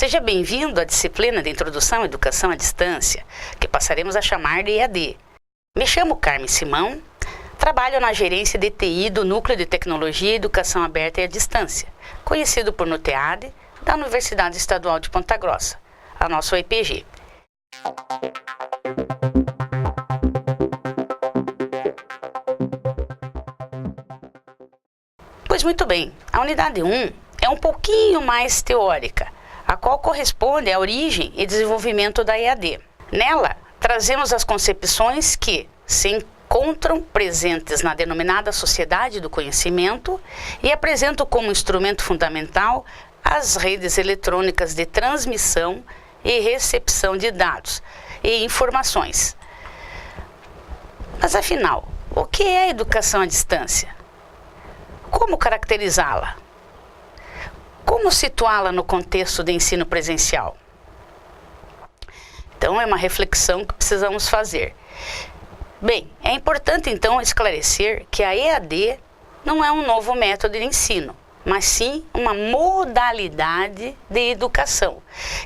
Seja bem-vindo à disciplina de Introdução à Educação à Distância, que passaremos a chamar de EAD. Me chamo Carmen Simão, trabalho na gerência de TI do Núcleo de Tecnologia e Educação Aberta e à Distância, conhecido por NUTEAD, da Universidade Estadual de Ponta Grossa, a nossa UEPG. Pois muito bem, a unidade 1 é um pouquinho mais teórica, a qual corresponde à origem e desenvolvimento da EAD. Nela, trazemos as concepções que se encontram presentes na denominada sociedade do conhecimento e apresentam como instrumento fundamental as redes eletrônicas de transmissão e recepção de dados e informações. Mas afinal, o que é a educação à distância? Como caracterizá-la? Como situá-la no contexto de ensino presencial? Então, é uma reflexão que precisamos fazer. Bem, é importante então esclarecer que a EAD não é um novo método de ensino, mas sim uma modalidade de educação,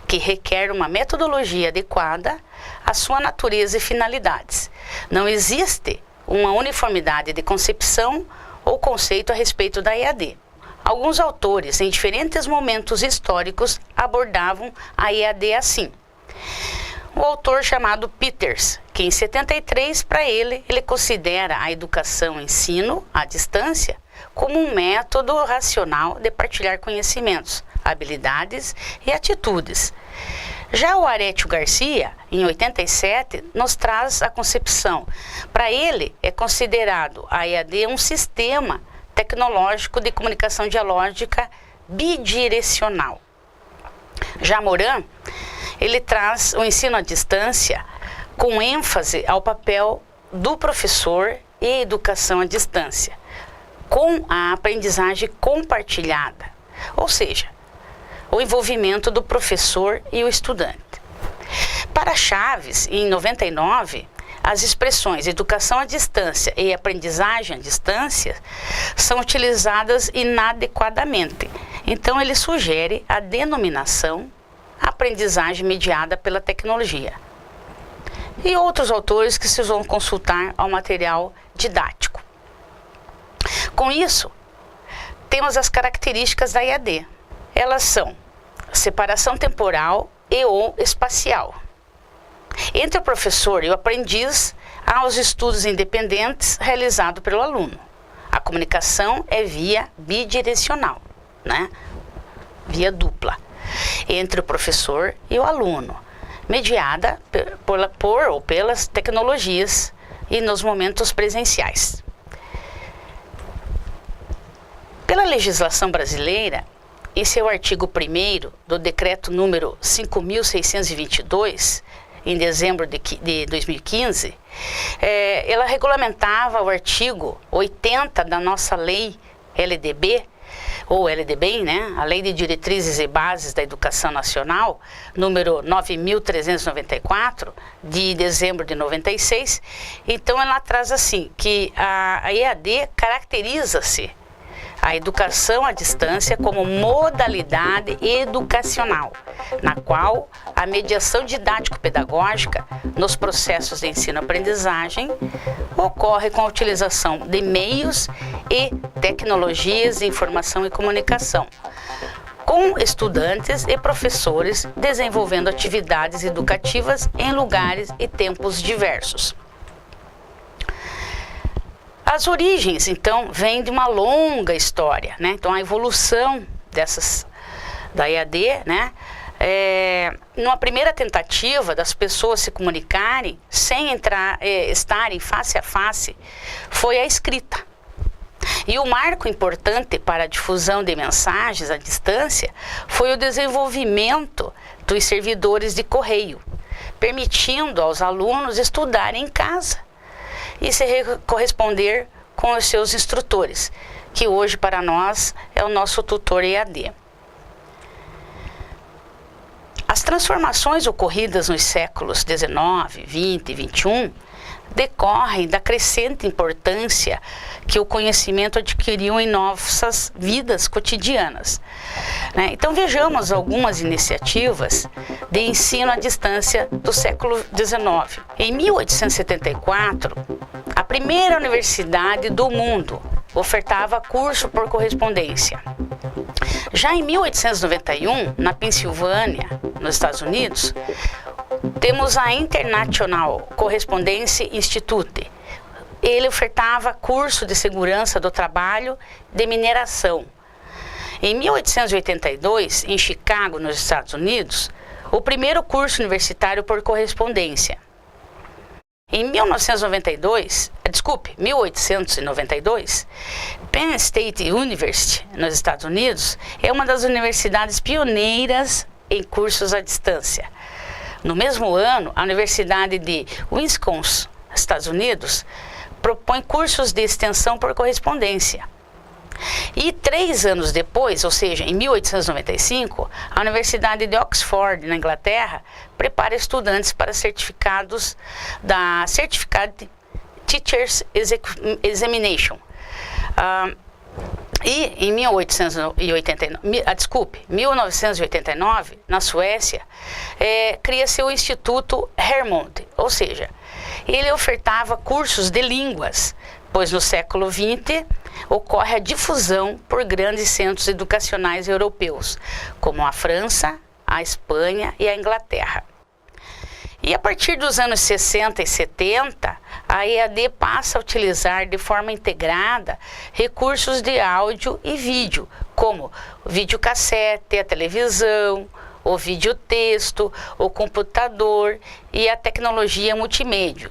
que requer uma metodologia adequada à sua natureza e finalidades. Não existe uma uniformidade de concepção ou conceito a respeito da EAD. Alguns autores, em diferentes momentos históricos, abordavam a EAD assim. O autor chamado Peters, que em 73, para ele considera a educação ensino à distância como um método racional de partilhar conhecimentos, habilidades e atitudes. Já o Arétio Garcia, em 87, nos traz a concepção. Para ele, é considerado a EAD um sistema tecnológico de comunicação dialógica bidirecional. Já Morin, ele traz o ensino à distância com ênfase ao papel do professor e educação à distância, com a aprendizagem compartilhada, ou seja, o envolvimento do professor e o estudante. Para Chaves, em 99, as expressões educação à distância e aprendizagem à distância são utilizadas inadequadamente. Então, ele sugere a denominação aprendizagem mediada pela tecnologia. E outros autores que se vão consultar ao material didático. Com isso, temos as características da EAD. Elas são separação temporal e ou espacial. Entre o professor e o aprendiz, há os estudos independentes realizados pelo aluno. A comunicação é via bidirecional, né? Via dupla, entre o professor e o aluno, mediada por ou pelas tecnologias e nos momentos presenciais. Pela legislação brasileira, em seu artigo 1º do decreto número 5.622, em dezembro de 2015, ela regulamentava o artigo 80 da nossa lei LDB, ou LDB, né? A Lei de Diretrizes e Bases da Educação Nacional, número 9.394, de dezembro de 96. Então, ela traz assim, que a EAD caracteriza-se a educação à distância como modalidade educacional, na qual a mediação didático-pedagógica nos processos de ensino-aprendizagem ocorre com a utilização de meios e tecnologias de informação e comunicação, com estudantes e professores desenvolvendo atividades educativas em lugares e tempos diversos. As origens, então, vêm de uma longa história, né? Então, a evolução da EAD, né? Numa primeira tentativa das pessoas se comunicarem sem estarem face a face, foi a escrita. E o marco importante para a difusão de mensagens à distância foi o desenvolvimento dos servidores de correio, permitindo aos alunos estudarem em casa e se corresponder com os seus instrutores, que hoje para nós é o nosso tutor EAD. A As transformações ocorridas nos séculos XIX, XX e XXI decorrem da crescente importância que o conhecimento adquiriu em nossas vidas cotidianas, né? Então vejamos algumas iniciativas de ensino à distância do século XIX. Em 1874, a primeira universidade do mundo ofertava curso por correspondência. Já em 1891, na Pensilvânia, nos Estados Unidos, temos a International Correspondence Institute. Ele ofertava curso de segurança do trabalho de mineração. Em 1882, em Chicago, nos Estados Unidos, o primeiro curso universitário por correspondência. Em 1892, Penn State University, nos Estados Unidos, é uma das universidades pioneiras em cursos à distância. No mesmo ano, a Universidade de Wisconsin, Estados Unidos, propõe cursos de extensão por correspondência. E 3 anos depois, ou seja, em 1895, a Universidade de Oxford, na Inglaterra, prepara estudantes para certificados da Certificate Teachers Examination. E em 1989, na Suécia, cria-se o Instituto Hermod, ou seja, ele ofertava cursos de línguas, pois no século XX ocorre a difusão por grandes centros educacionais europeus, como a França, a Espanha e a Inglaterra. E a partir dos anos 60 e 70, a EAD passa a utilizar de forma integrada recursos de áudio e vídeo, como o videocassete, a televisão, o videotexto, o computador e a tecnologia multimeios.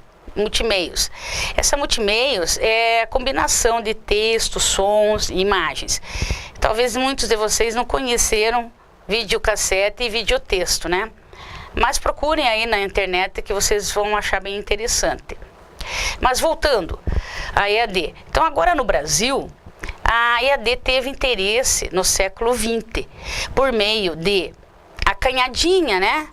Essa multimeios é a combinação de texto, sons e imagens. Talvez muitos de vocês não conheceram videocassete e videotexto, né? Mas procurem aí na internet que vocês vão achar bem interessante. Mas voltando à EAD. Então agora no Brasil, a EAD teve interesse no século XX, por meio de a Canhadinha, né?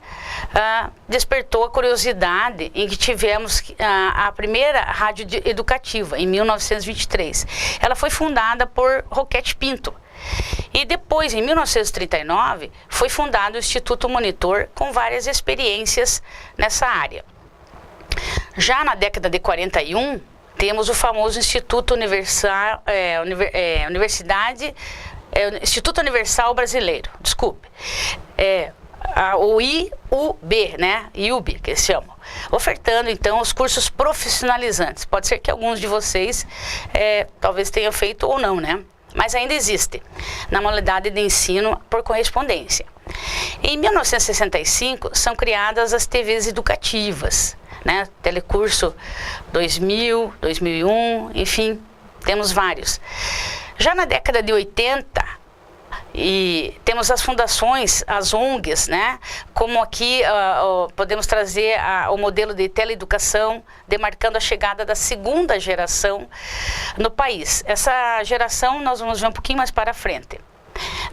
Despertou a curiosidade em que tivemos a primeira rádio educativa, em 1923. Ela foi fundada por Roquete Pinto. E depois, em 1939, foi fundado o Instituto Monitor, com várias experiências nessa área. Já na década de 41, temos o famoso Instituto Instituto Universal Brasileiro, o IUB, né? IUB, que eles chamam, ofertando então os cursos profissionalizantes. Pode ser que alguns de vocês talvez tenham feito ou não, né? Mas ainda existe na modalidade de ensino por correspondência. Em 1965 são criadas as TVs educativas, né? Telecurso 2000, 2001, enfim, temos vários. Já na década de 80, e temos as fundações, as ONGs, né? Como aqui podemos trazer o modelo de teleeducação, demarcando a chegada da segunda geração no país. Essa geração nós vamos ver um pouquinho mais para frente.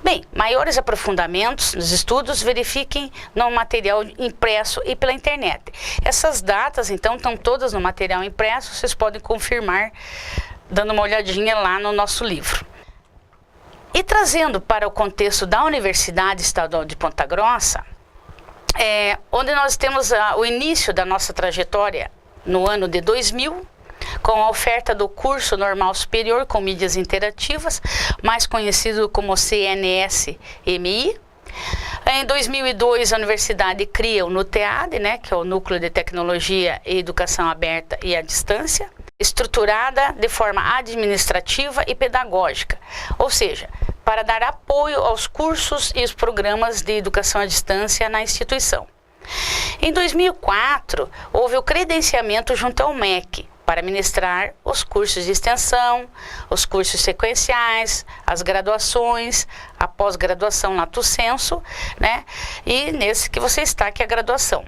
Bem, maiores aprofundamentos nos estudos, verifiquem no material impresso e pela internet. Essas datas, então, estão todas no material impresso, vocês podem confirmar dando uma olhadinha lá no nosso livro. E trazendo para o contexto da Universidade Estadual de Ponta Grossa, onde nós temos o início da nossa trajetória no ano de 2000, com a oferta do curso normal superior com mídias interativas, mais conhecido como CNS-MI. Em 2002, a universidade cria o NUTEAD, né, que é o Núcleo de Tecnologia e Educação Aberta e à Distância, estruturada de forma administrativa e pedagógica, ou seja, para dar apoio aos cursos e os programas de educação à distância na instituição. Em 2004, houve o credenciamento junto ao MEC para ministrar os cursos de extensão, os cursos sequenciais, as graduações, a pós-graduação lato sensu, né? E nesse que você está, que é a graduação,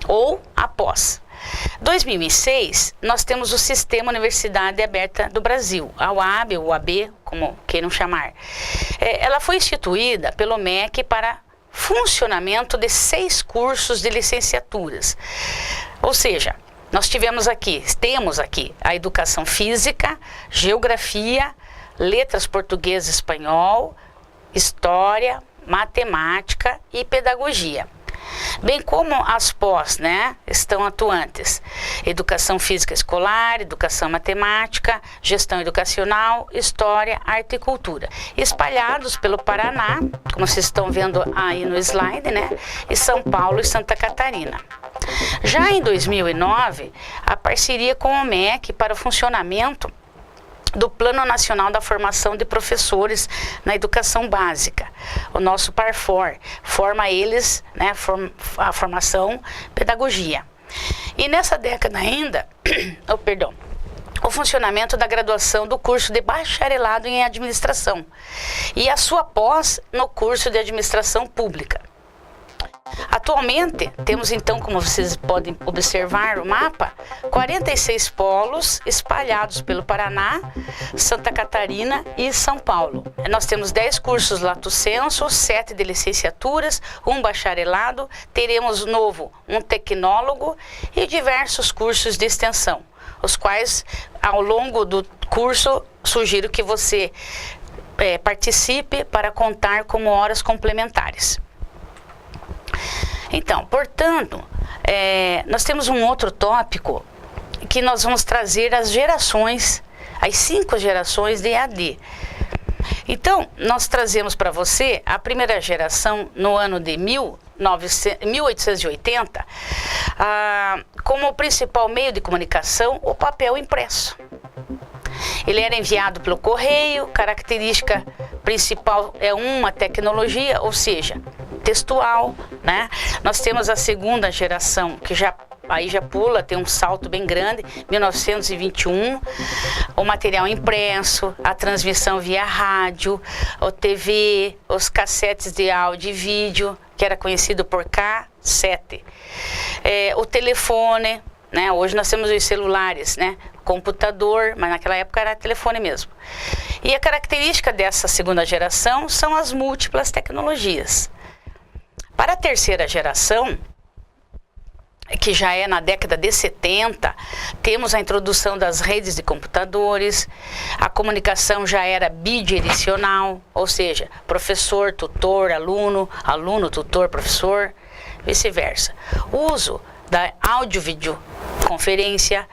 ou a pós. 2006, nós temos o Sistema Universidade Aberta do Brasil, a UAB, ou UAB, como queiram chamar. Ela foi instituída pelo MEC para funcionamento de 6 cursos de licenciaturas. Ou seja, temos aqui a educação física, geografia, letras português e espanhol, história, matemática e pedagogia. Bem como as pós, estão atuantes: educação física escolar, educação matemática, gestão educacional, história, arte e cultura, espalhados pelo Paraná, como vocês estão vendo aí no slide, e São Paulo e Santa Catarina. Já em 2009, a parceria com o MEC para o funcionamento do Plano Nacional da Formação de Professores na Educação Básica, o nosso PARFOR, forma eles, a formação pedagogia. E nessa década ainda, o funcionamento da graduação do curso de bacharelado em administração e a sua pós no curso de administração pública. Atualmente, temos então, como vocês podem observar o mapa, 46 polos espalhados pelo Paraná, Santa Catarina e São Paulo. Nós temos 10 cursos lato sensu, 7 de licenciaturas, 1 bacharelado, teremos novo um tecnólogo e diversos cursos de extensão, os quais, ao longo do curso, sugiro que você participe para contar como horas complementares. Então, portanto, nós temos um outro tópico que nós vamos trazer as 5 gerações de EAD. Então, nós trazemos para você a primeira geração no ano de 1880, como o principal meio de comunicação, o papel impresso. Ele era enviado pelo correio, característica principal é uma tecnologia, ou seja, textual, Nós temos a segunda geração, que já pula, tem um salto bem grande, 1921, o material impresso, a transmissão via rádio, o TV, os cassetes de áudio e vídeo, que era conhecido por cassete, o telefone, Hoje nós temos os celulares, computador, mas naquela época era telefone mesmo. E a característica dessa segunda geração são as múltiplas tecnologias. Para a terceira geração, que já é na década de 70, temos a introdução das redes de computadores, a comunicação já era bidirecional, ou seja, professor, tutor, aluno, aluno, tutor, professor, vice-versa. O uso da áudio-videoconferência,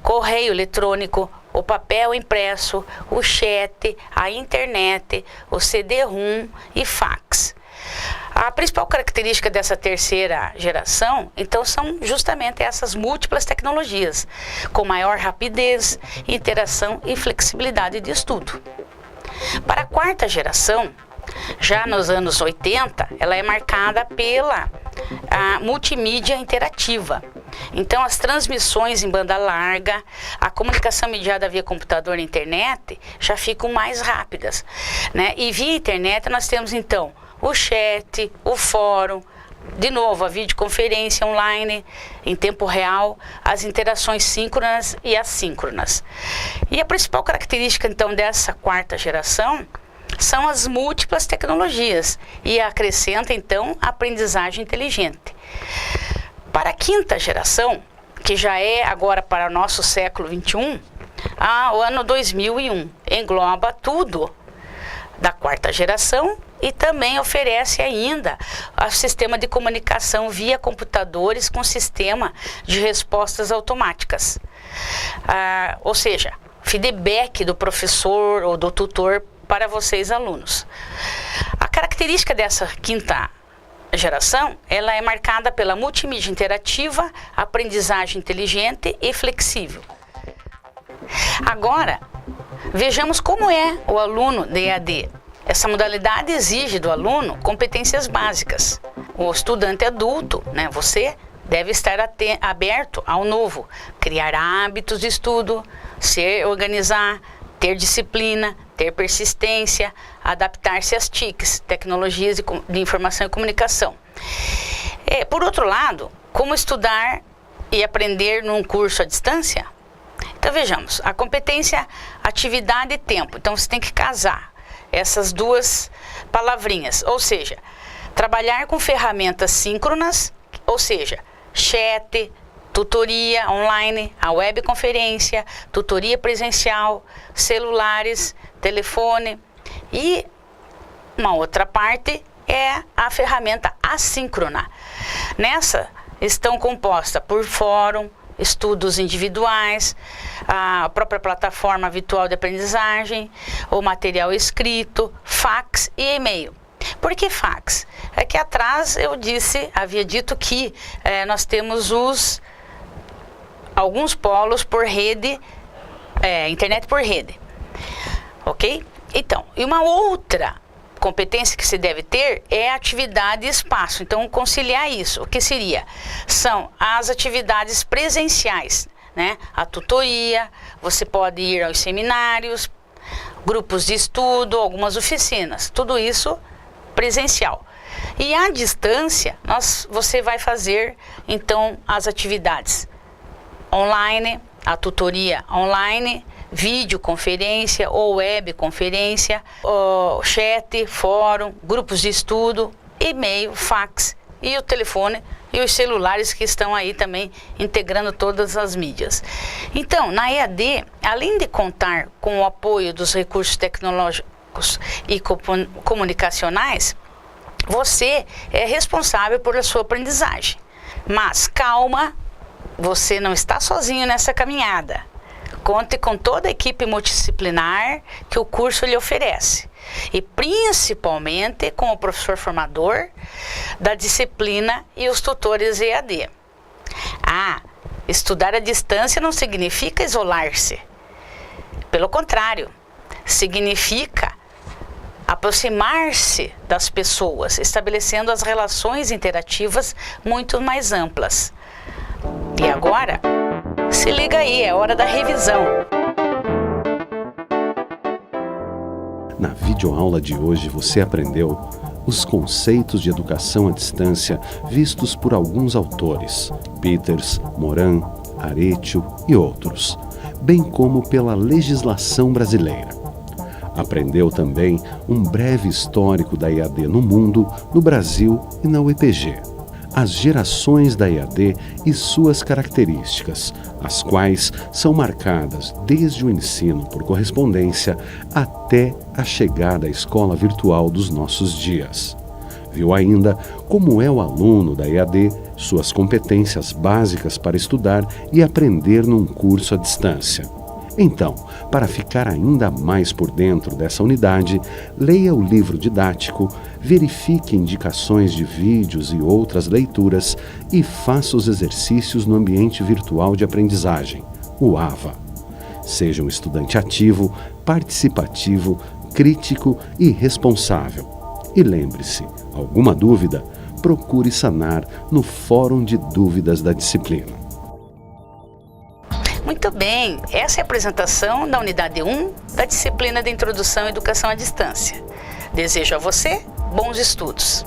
correio eletrônico, o papel impresso, o chat, a internet, o CD-ROM e fax. A principal característica dessa terceira geração, então, são justamente essas múltiplas tecnologias, com maior rapidez, interação e flexibilidade de estudo. Para a quarta geração, já nos anos 80, ela é marcada pela multimídia interativa. Então, as transmissões em banda larga, a comunicação mediada via computador e internet já ficam mais rápidas, E via internet nós temos, então, o chat, o fórum, de novo, a videoconferência online em tempo real, as interações síncronas e assíncronas. E a principal característica, então, dessa quarta geração são as múltiplas tecnologias e acrescenta, então, a aprendizagem inteligente. Para a quinta geração, que já é agora para o nosso século XXI, o ano 2001 engloba tudo da quarta geração e também oferece ainda o sistema de comunicação via computadores com sistema de respostas automáticas. Ou seja, feedback do professor ou do tutor para vocês, alunos. A característica dessa quinta geração, ela é marcada pela multimídia interativa, aprendizagem inteligente e flexível. Agora, vejamos como é o aluno de EAD. Essa modalidade exige do aluno competências básicas. O estudante adulto, você deve estar aberto ao novo, criar hábitos de estudo, organizar, ter disciplina, ter persistência, adaptar-se às TICs, tecnologias de informação e comunicação. Por outro lado, como estudar e aprender num curso à distância? Então vejamos, a competência, atividade e tempo. Então você tem que casar essas duas palavrinhas, ou seja, Trabalhar com ferramentas síncronas, ou seja, chat, tutoria online, a webconferência, tutoria presencial, celulares, telefone. E uma outra parte é a ferramenta assíncrona. Nessa estão compostas por fórum, estudos individuais, a própria plataforma virtual de aprendizagem, o material escrito, fax e e-mail. Por que fax? É que atrás eu havia dito que nós temos alguns polos por rede, internet por rede, ok? Então, e uma outra competência que se deve ter é atividade e espaço. Então, conciliar isso, o que seria? São as atividades presenciais, né? A tutoria, você pode ir aos seminários, grupos de estudo, algumas oficinas, tudo isso presencial. E à distância, você vai fazer, então, as atividades online, a tutoria online, videoconferência ou webconferência, chat, fórum, grupos de estudo, e-mail, fax e o telefone e os celulares que estão aí também integrando todas as mídias. Então, na EAD, além de contar com o apoio dos recursos tecnológicos e comunicacionais, você é responsável pela sua aprendizagem. Mas calma, você não está sozinho nessa caminhada. Conte com toda a equipe multidisciplinar que o curso lhe oferece. E principalmente com o professor formador da disciplina e os tutores EAD. Estudar à distância não significa isolar-se. Pelo contrário, significa aproximar-se das pessoas, estabelecendo as relações interativas muito mais amplas. E agora, se liga aí, é hora da revisão. Na videoaula de hoje você aprendeu os conceitos de educação à distância vistos por alguns autores, Peters, Moran, Aretio e outros, bem como pela legislação brasileira. Aprendeu também um breve histórico da EAD no mundo, no Brasil e na UEPG. As gerações da EAD e suas características, as quais são marcadas desde o ensino por correspondência até a chegada à escola virtual dos nossos dias. Viu ainda como é o aluno da EAD, suas competências básicas para estudar e aprender num curso à distância. Então, para ficar ainda mais por dentro dessa unidade, leia o livro didático, verifique indicações de vídeos e outras leituras e faça os exercícios no ambiente virtual de aprendizagem, o AVA. Seja um estudante ativo, participativo, crítico e responsável. E lembre-se, alguma dúvida? Procure sanar no Fórum de Dúvidas da Disciplina. Muito bem, essa é a apresentação da unidade 1 da disciplina de Introdução à Educação à Distância. Desejo a você bons estudos.